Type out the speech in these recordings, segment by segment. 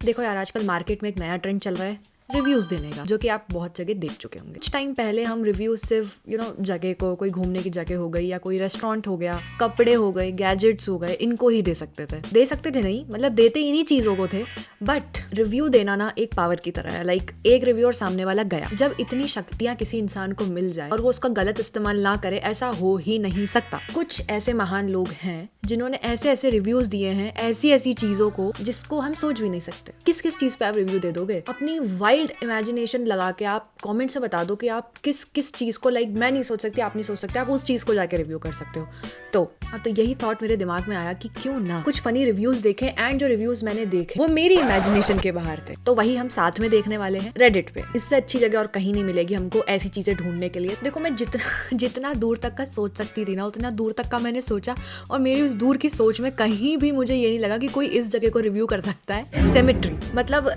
देखो यार, आजकल मार्केट में एक नया ट्रेंड चल रहा है रिव्यूज देने का, जो कि आप बहुत जगह देख चुके होंगे। कुछ टाइम पहले हम रिव्यूज सिर्फ जगह को, कोई घूमने की जगह हो गई या कोई रेस्टोरेंट हो गया, कपड़े हो गए, गैजेट्स हो गए, इनको ही दे सकते थे नहीं, मतलब देते इन्हीं चीजों को थे। बट रिव्यू देना ना एक पावर की तरह है। लाइक एक रिव्यू और सामने वाला गया। जब इतनी शक्तियां किसी इंसान को मिल जाए और वो उसका गलत इस्तेमाल ना करे, ऐसा हो ही नहीं सकता। कुछ ऐसे महान लोग हैं जिन्होंने ऐसे ऐसे रिव्यूज दिए हैं ऐसी ऐसी चीजों को जिसको हम सोच भी नहीं सकते। किस किस चीज पे आप रिव्यू दे दोगे? अपनी वाइल्ड इमेजिनेशन लगा के आप कमेंट से बता दो कि आप किस किस चीज को, लाइक मैं नहीं सोच सकती, आप नहीं सोच सकते, आप उस चीज को जाके रिव्यू कर सकते हो। तो यही थॉट मेरे दिमाग में आया कि क्यों ना कुछ फनी रिव्यूज देखें। एंड जो रिव्यूज मैंने देखे वो मेरी इमेजिनेशन के बाहर थे, तो वही हम साथ में देखने वाले हैं रेडिट पे। इससे अच्छी जगह और कहीं नहीं मिलेगी हमको ऐसी चीजें ढूंढने के लिए। देखो, मैं जितना दूर तक का सोच सकती थी ना, उतना दूर तक का मैंने सोचा, और मेरी उस दूर की सोच में कहीं भी मुझे ये नहीं लगा कि कोई इस जगह को रिव्यू कर सकता है। सेमेट्री, मतलब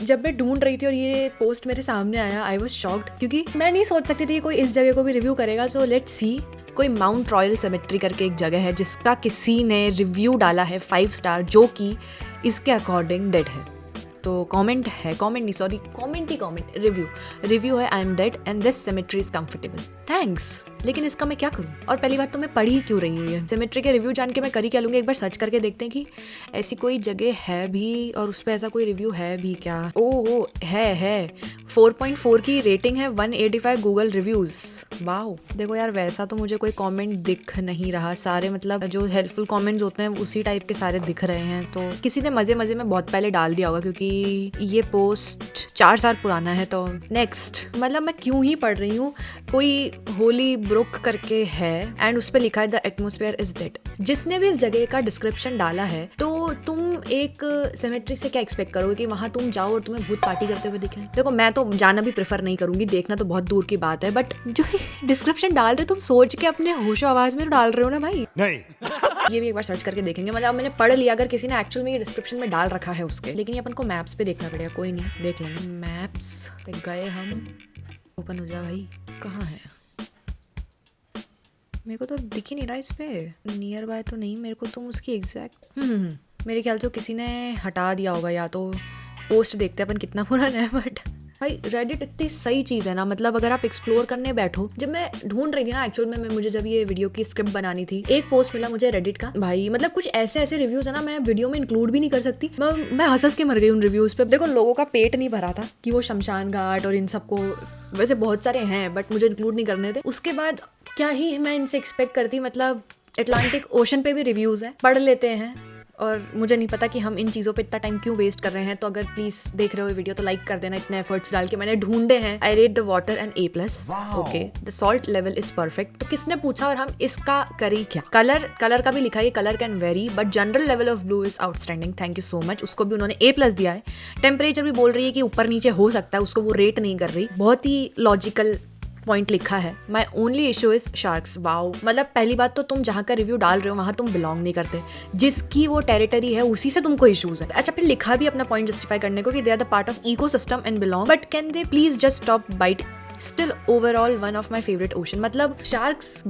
जब मैं ढूंढ रही थी और ये पोस्ट मेरे सामने आया, आई वाज शॉक्ड, क्योंकि मैं नहीं सोच सकती थी कोई इस जगह को भी रिव्यू करेगा। So let's see. कोई माउंट रॉयल सेमेट्री करके एक जगह है जिसका किसी ने रिव्यू डाला है 5 स्टार, जो कि इसके अकॉर्डिंग डेड है। तो कमेंट रिव्यू है, I am dead and this cemetery is comfortable, thanks. लेकिन इसका मैं क्या करूं? और पहली बात तो मैं पढ़ी क्यों रही हूँ ये सेमेट्री के रिव्यू जान के मैं करी क्या लूंगी? एक बार सर्च करके देखते हैं कि ऐसी कोई जगह है भी और उस पर ऐसा कोई रिव्यू है भी क्या। ओ है 4.4 की रेटिंग है, 185 गूगल रिव्यूज। वाओ। देखो यार, वैसा तो मुझे कोई कमेंट दिख नहीं रहा। सारे मतलब जो हेल्पफुल कमेंट्स होते हैं उसी टाइप के सारे दिख रहे हैं। तो किसी ने मजे में बहुत पहले डाल दिया होगा, क्योंकि ये पोस्ट 4 साल पुराना है। तो नेक्स्ट, मतलब मैं क्यों ही पढ़ रही हूँ। कोई होली ब्रुक करके है एंड उस पर लिखा है द एटमॉस्फेयर इज डेड। जिसने भी इस जगह का डिस्क्रिप्शन डाला है, तो तुम एक सेमेट्री से क्या एक्सपेक्ट करोगे कि वहां तुम जाओ और तुम्हें भूत पार्टी करते हुए दिखे? देखो, मैं तो जाना भी प्रेफर नहीं करूंगी, देखना तो बहुत दूर की बात है, बट जो डिस्क्रिप्शन डाल रहे तुम सोच के अपने होशो आवाज में डाल रहे हो ना भाई। नहीं। ये भी एक बार सर्च करके देखेंगे। मतलब मैंने पढ़ लिया, अगर किसी ने एक्चुअल में ये डिस्क्रिप्शन में डाल रखा है उसके, लेकिन ये अपन को मैप्स पे देखना पड़ेगा। कोई नहीं, देख लेंगे। मैप्स पे गए हम। ओपन हो जा भाई, कहाँ है? मेरे को तो दिख ही नहीं रहा इस पे। नियर बाय तो नहीं, मेरे को तुम उसकी एग्जैक्ट मेरे ख्याल से किसी ने हटा दिया होगा, या तो पोस्ट देखते अपन कितना पुराना है। बट भाई रेडिट इतनी सही चीज़ है ना, मतलब अगर आप एक्सप्लोर करने बैठो। जब मैं ढूंढ रही थी ना एक्चुअल में, मुझे जब ये वीडियो की स्क्रिप्ट बनानी थी, एक पोस्ट मिला मुझे रेडिट का। भाई मतलब कुछ ऐसे ऐसे रिव्यूज है ना, मैं वीडियो में इंक्लूड भी नहीं कर सकती। मैं हंस के मर गई उन रिव्यूज पे। देखो, लोगों का पेट नहीं भरा था कि वो शमशान घाट और इन सबको, वैसे बहुत सारे हैं बट मुझे इंक्लूड नहीं करने थे। उसके बाद क्या ही मैं इनसे एक्सपेक्ट करती। मतलब अटलांटिक ओशन पे भी रिव्यूज है, पढ़ लेते हैं। और मुझे नहीं पता कि हम इन चीज़ों पे इतना टाइम क्यों वेस्ट कर रहे हैं। तो अगर प्लीज देख रहे हो वीडियो तो लाइक कर देना। इतने एफर्ट्स डाल के मैंने ढूंढे हैं। आई rate the water and A+। Okay, the salt level is perfect. तो किसने पूछा और हम इसका करें क्या? कलर का भी लिखा है, colour can very but general level of blue is outstanding, thank you so much. उसको भी उन्होंने A+ दिया है। टेम्परेचर भी बोल रही है कि ऊपर नीचे हो सकता है, उसको वो रेट नहीं कर रही। बहुत ही लॉजिकल पॉइंट लिखा है। My only issue is sharks. Wow, मतलब पहली बात तो तुम जहाँ का रिव्यू डाल रहे हो वहां तुम बिलोंग नहीं करते। जिसकी वो टेरिटरी है उसी से तुमको इश्यूज है। अच्छा, फिर लिखा भी अपना पॉइंट जस्टिफाई करने को कि they are the part of ecosystem and belong, but can they please just stop bite? Still overall one of my favourite ocean. मतलब शार्क्स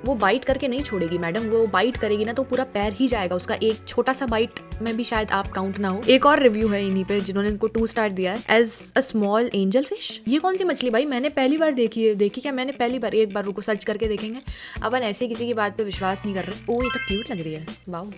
वो बाइट करके नहीं छोड़ेगी मैडम। वो बाइट करेगी ना तो पूरा पैर ही जाएगा उसका। एक छोटा सा बाइट में भी शायद आप काउंट ना हो। एक और रिव्यू है इन्हीं पे जिन्होंने इनको 2 स्टार दिया है, as a small angel fish. ये कौन सी मछली भाई? मैंने पहली बार देखी क्या? मैंने पहली बार। एक बार रुको, सर्च करके देखेंगे। अपन ऐसे किसी की बात पे विश्वास नहीं कर रहे। ओ, ये तो क्यूट लग रही है। Wow,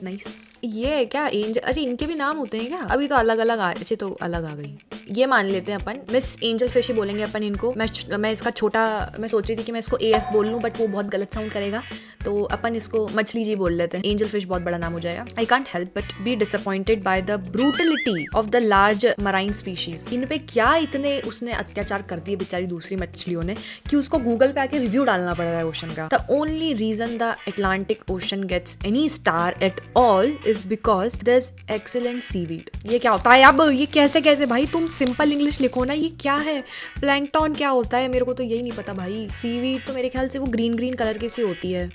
nice. ये है क्या एंजल? अच्छा, इनके भी नाम होते हैं क्या? अभी तो अलग अलग अच्छे तो अलग आ गई। ये मान लेते हैं अपन, मिस एंजल फिश ही बोलेंगे अपन इनको। मैं इसका छोटा, मैं सोच रही थी कि मैं इसको AF बोल लूँ, बट वो बहुत गलत साउंड करेगा, तो अपन इसको मछली जी बोल लेते हैं। एंजल फिश बहुत बड़ा नाम हो जाएगा। I can't help but be disappointed by the brutality of the large marine species. इन पे क्या इतने उसने अत्याचार कर दिए बेचारी दूसरी मछलियों ने कि उसको गूगल पे आके रिव्यू डालना पड़ रहा है ओशन का। The only reason the Atlantic Ocean gets any star at all is because there is excellent seaweed. ये क्या होता है? अब ये कैसे भाई? तुम सिंपल इंग्लिश लिखो ना। ये क्या है? प्लैंकटन क्या होता है? मेरे को तो यही नहीं पता भाई। सीवीड तो मेरे ख्याल से वो ग्रीन कलर की सी होती है।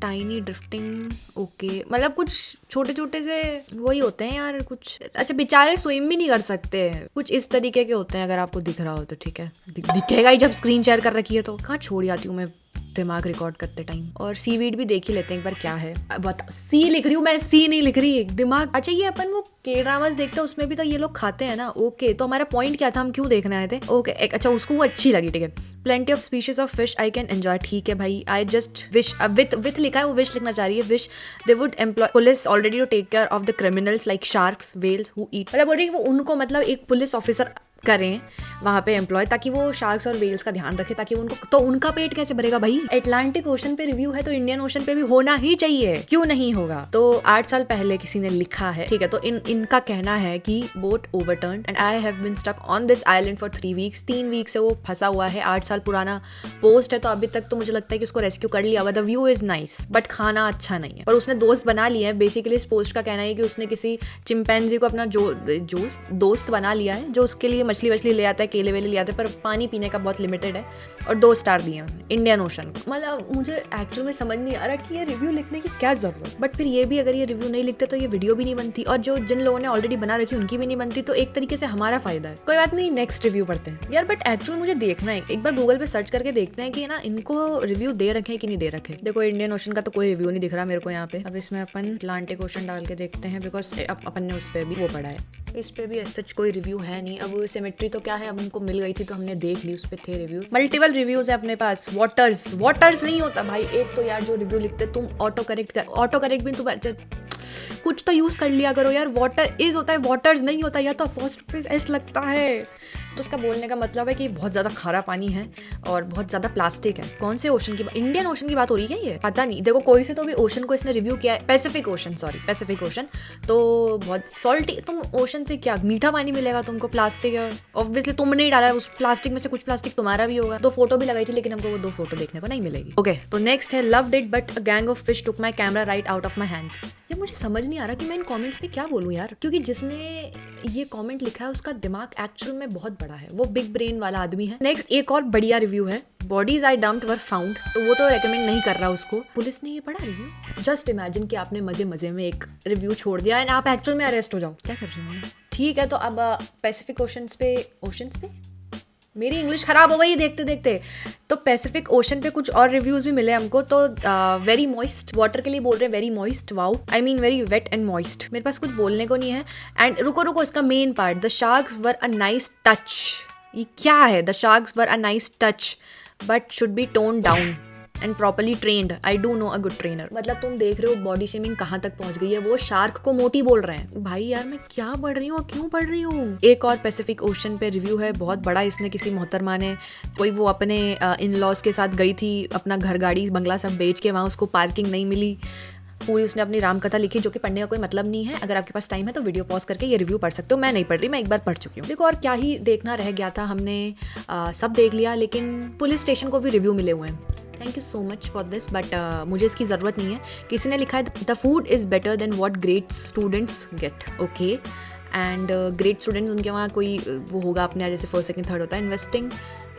टाइनी ड्रिफ्टिंग, ओके, मतलब कुछ छोटे छोटे से वही होते हैं यार कुछ। अच्छा, बेचारे स्विम भी नहीं कर सकते, कुछ इस तरीके के होते हैं। अगर आपको दिख रहा हो तो ठीक है, दिखेगा ही जब स्क्रीन शेयर कर रखी है तो। कहाँ छोड़ जाती हूँ मैं दिमाग रिकॉर्ड करते टाइम। और सीवीड भी देख ही लेते हैं एक बार क्या है। बता, सी लिख रही हूँ मैं, सी नहीं लिख रही दिमाग। अच्छा ये अपन वो के ड्रामास देखते हैं उसमें भी तो ये लोग खाते हैं ना। ओके तो हमारा पॉइंट क्या था, हम क्यों देखने आए थे। ओके अच्छा उसको वो अच्छी लगी, ठीक है। Plenty of species of fish I can enjoy, ठीक है भाई। आई जस्ट विश, विथ लिखा है, वो विश लिखना चाह रही है। Wish they would employ police already to take care of the criminals like sharks whales who eat. मतलब बोल रही है वो उनको, मतलब एक पुलिस ऑफिसर करें वहाँ पे एम्प्लॉय, ताकि वो शार्क्स और वेल्स का ध्यान रखे, ताकि उनको, तो उनका पेट कैसे भरेगा भाई। एटलांटिक ओशन पे रिव्यू है तो इंडियन ओशन पे भी होना ही चाहिए, क्यों नहीं होगा। तो 8 साल पहले किसी ने लिखा है, ठीक है। तो इनका कहना है कि boat overturn and I have been stuck on this island for 3 weeks. 3 week से वो फंसा हुआ है। 8 साल पुराना पोस्ट है, तो अभी तक तो मुझे लगता है कि उसको रेस्क्यू कर लिया होगा। The view is nice but खाना अच्छा नहीं है। और उसने दोस्त बना लिए हैं। बेसिकली इस पोस्ट का कहना है कि उसने किसी चिंपैंजी को अपना दोस्त बना लिया है, जो उसके लिए मछली वछली ले आता है, केले वेले ले आते हैं, पर पानी पीने का बहुत लिमिटेड है। और 2 स्टार दिए हैं इंडियन ओशन को। मतलब मुझे एक्चुअल में समझ नहीं आ रहा कि ये रिव्यू लिखने की क्या जरूरत। बट फिर ये भी, अगर ये रिव्यू नहीं लिखते तो ये वीडियो भी नहीं बनती, और जो जिन लोगों ने ऑलरेडी बना रखी उनकी भी नहीं बनती। तो एक तरीके से हमारा फायदा है। कोई बात नहीं, नेक्स्ट रिव्यू पढ़ते हैं यार। बट एक्चुअल मुझे देखना है, एक बार गूगल पे सर्च करके देखते हैं कि ना इनको रिव्यू दे रखे हैं कि नहीं दे रखे। देखो इंडियन ओशन का तो कोई रिव्यू नहीं दिख रहा मेरे को यहाँ पे। अब इसमें अपन अटलांटिक ओशन डाल के देखते हैं, बिकॉज अपन ने उस पर भी वो पढ़ा है। इस पे भी सच कोई रिव्यू है नहीं। अब सिमेट्री तो क्या है, अब हमको मिल गई थी तो हमने देख ली, उस पे थे रिव्यू। मल्टीपल रिव्यूज है अपने पास। वाटर्स नहीं होता भाई। एक तो यार जो रिव्यू लिखते तुम ऑटो करेक्ट भी तुम कुछ तो यूज कर लिया करो यार। वाटर इज होता है, वाटर्स नहीं होता, या तो अपोस्ट्रोफी एस लगता है। तो उसका बोलने का मतलब है कि बहुत ज़्यादा खारा पानी है और बहुत ज़्यादा प्लास्टिक है। कौन से ओशन की, इंडियन ओशन की बात हो रही है ये, पता नहीं। देखो कोई से तो भी ओशन को इसने रिव्यू किया है, पैसिफिक ओशन। तो बहुत सॉल्टी, तुम ओशन से क्या मीठा पानी मिलेगा तुमको, प्लास्टिक है ऑब्वियसली। तुमने ही डाला है उस प्लास्टिक में से, कुछ प्लास्टिक तुम्हारा भी होगा। 2 फोटो भी लगाई थी, लेकिन हमको वो 2 फोटो देखने को नहीं मिलेगी। ओके तो नेक्स्ट है loved it but a gang of fish took my camera right out of my hands. ये मुझे समझ नहीं आ रहा कि मैं इन कमेंट्स में क्या बोलूँ यार, क्योंकि जिसने ये कमेंट लिखा है उसका दिमाग एक्चुअल में बहुत बड़ा है, वो बिग ब्रेन वाला आदमी है। नेक्स्ट एक और बढ़िया रिव्यू है, bodies I dumped were found. तो वो तो रेकमेंड नहीं कर रहा उसको। पुलिस ने ये पढ़ा रिव्यू। जस्ट इमेजिन कि आपने मजे में एक रिव्यू छोड़ दिया एंड आप एक्चुअल में अरेस्ट हो जाओ। क्या कर रही हूँ, ठीक है। तो अब पैसिफिक ओशंस पे मेरी इंग्लिश खराब हो गई देखते देखते। तो पैसिफिक ओशन पे कुछ और रिव्यूज भी मिले हमको। तो वेरी मॉइस्ट, वाटर के लिए बोल रहे हैं very moist, wow I mean very wet and moist. मेरे पास कुछ बोलने को नहीं है। एंड रुको इसका main part, the sharks were a nice touch. ये क्या है, the sharks were a nice touch but should be tone down and properly trained. I do know a good trainer. मतलब तुम देख रहे हो बॉडी शेमिंग कहाँ तक पहुंच गई है। वो शार्क को मोटी बोल रहे हैं। भाई यार मैं क्या पढ़ रही हूँ, क्यों पढ़ रही हूँ। एक और पैसिफिक ओशन पे रिव्यू है बहुत बड़ा। इसने किसी मोहतरमा ने, कोई वो अपने इन लॉज के साथ गई थी, अपना घर गाड़ी बंगला सब बेच के, वहाँ उसको पार्किंग नहीं मिली। पूरी उसने अपनी रामकथा लिखी, जो कि पढ़ने का कोई मतलब नहीं है। अगर आपके पास टाइम है तो वीडियो पॉज करके ये रिव्यू पढ़ सकते हो। मैं नहीं पढ़ रही, मैं एक बार पढ़ चुकी हूँ। देखो और क्या ही देखना रह गया था, हमने सब देख लिया। लेकिन पुलिस स्टेशन को भी रिव्यू मिले हुए हैं। Thank you so much for this, but मुझे इसकी ज़रूरत नहीं है। किसी ने लिखा है the food is better than what great students gate. Okay and great students, उनके वहाँ कोई वो होगा अपने जैसे 1st, 2nd, 3rd होता है।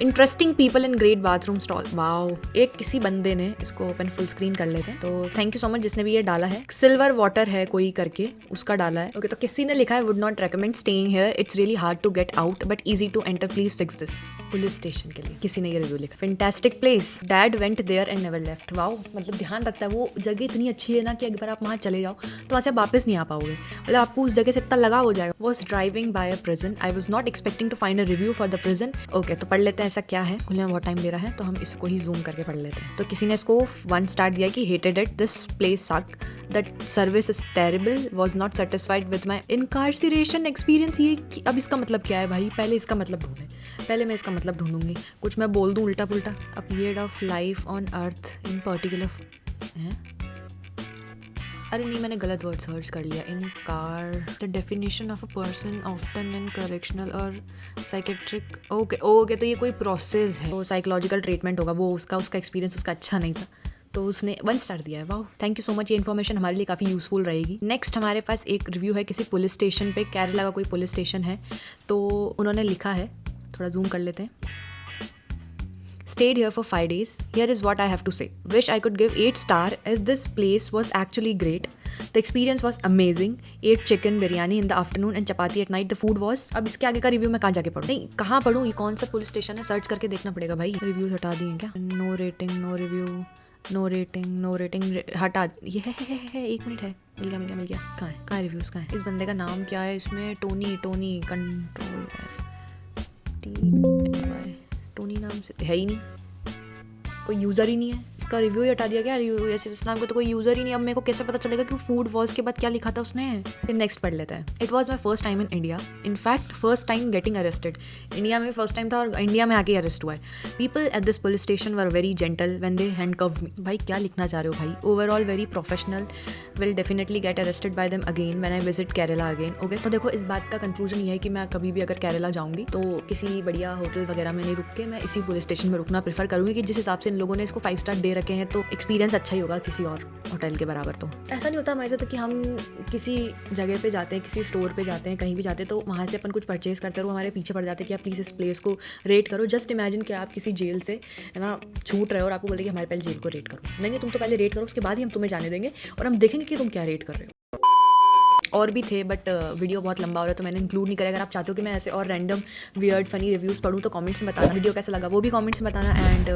Interesting people in great bathroom stall. Wow, एक किसी बंदे ने इसको ओपन फुल स्क्रीन कर लेते हैं। तो थैंक यू सो मच जिसने भी ये डाला है। सिल्वर वाटर है कोई करके, उसका डाला है। ओके तो किसी ने लिखा है would not recommend staying here, it's really hard to get out but easy to enter, please fix this. Police station के लिए किसी ने ये रिव्यू लिखा। Fantastic place, dad went there and never left. Wow, मतलब ध्यान रखता है वो जगह, इतनी अच्छी है ना कि अगर आप वहाँ चले जाओ तो वहाँ से वापस नहीं आ पाओगे। मतलब आपको उस जगह से इतना लगाव हो जाएगा। Was driving by a prison, I was not expecting to find a review for the prison. Okay तो पढ़ लेते हैं ऐसा क्या है। बहुत टाइम ले रहा है तो हम इसको ही जूम करके पढ़ लेते हैं। तो किसी ने इसको 1 स्टार दिया कि hated it, this place suck, that service is terrible, was not satisfied with my incarceration experience. ये अब इसका मतलब क्या है भाई, पहले इसका मतलब ढूंढें। पहले मैं इसका मतलब ढूंढूंगी, कुछ मैं बोल दूं उल्टा पुल्टा। A period of life on earth in particular है। अरे नहीं, मैंने गलत वर्ड सर्च कर लिया। इन car the definition of a person often in correctional और साइकेट्रिक। ओके तो ये कोई प्रोसेस है, वो साइकोलॉजिकल ट्रीटमेंट होगा। वो उसका एक्सपीरियंस उसका अच्छा नहीं था तो उसने 1 स्टार दिया है। वाह, थैंक यू सो मच। ये इन्फॉर्मेशन हमारे लिए काफ़ी यूज़फुल रहेगी। नेक्स्ट हमारे पास एक रिव्यू है किसी पुलिस स्टेशन पे। केरला का कोई पुलिस स्टेशन है। तो उन्होंने लिखा है, थोड़ा जूम कर लेते हैं। Stayed here for 5 days. Here is what I have to say. Wish I could give 8 star as this place was actually great. The experience was amazing. Ate chicken biryani in the afternoon and chapati at night. The food was... अब इसके आगे का review मैं कहाँ जाके पढूं? नहीं, कहाँ पढूं? ये कौन सा पुलिस स्टेशन है? सर्च करके देखना पड़ेगा भाई. रिव्यूज हटा दिए क्या? No rating, no review, no rating, no rating हटा. ये है 1 मिनट है. मिल गया. कहाँ है रिव्यूज? कहाँ है? इस बंदे का नाम क्या है इसमें? टोनी कंट्रोल टोनी नाम से है ही नहीं, कोई यूज़र ही नहीं है. इसका रिव्यू ही हटा दिया क्या? ऐसे इस नाम को तो कोई यूज़र ही नहीं. अब मेरे को कैसे पता चलेगा कि फूड वॉज के बाद क्या लिखा था उसने? फिर नेक्स्ट पढ़ लेते हैं. It was my first time in India. In fact first time getting arrested. India में फर्स्ट टाइम था और इंडिया में आके अरेस्ट हुआ है. People at this police station were very gentle when they handcuffed me. भाई क्या लिखना चाह रहे हो भाई? Overall very professional. Will definitely get arrested by them again when I visit Kerala again. Okay, तो देखो इस बात का कंक्लूजन ये है कि मैं कभी भी अगर केरला जाऊँगी तो किसी बढ़िया होटल वगैरह में नहीं रुक के मैं इसी पुलिस स्टेशन में रुकना प्रेफर करूँगी कि जिस हिसाब से इन लोगों ने इसको 5 स्टार दे रखे हैं तो एक्सपीरियंस अच्छा ही होगा किसी और होटल के बराबर. तो ऐसा नहीं होता हमारे साथ कि हम किसी जगह पे जाते हैं, किसी स्टोर पे जाते हैं, कहीं भी जाते हैं तो वहाँ से अपन कुछ परचेज करते हैं और हमारे पीछे पड़ जाते हैं कि आप प्लीज़ इस प्लेस को रेट करो. जस्ट इमेजिन कि आप किसी जेल से है ना छूट रहे हो और आपको बोले कि हमारे पहले जेल को रेट करो. नहीं, तुम तो पहले रेट करो, उसके बाद ही हम तुम्हें जाने देंगे और हम देखेंगे कि तुम क्या रेट कर रहे हो. और भी थे बट वीडियो बहुत लंबा हो रहा है तो मैंने इंक्लूड नहीं करा. अगर आप चाहते हो कि मैं ऐसे और रैंडम वियर्ड फनी रिव्यूज़ पढ़ूँ तो कमेंट्स में बताना. वीडियो कैसा लगा वो भी कमेंट्स में बताना. एंड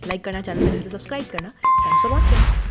लाइक करना, चैनल में सब्सक्राइब करना. Thanks for watching.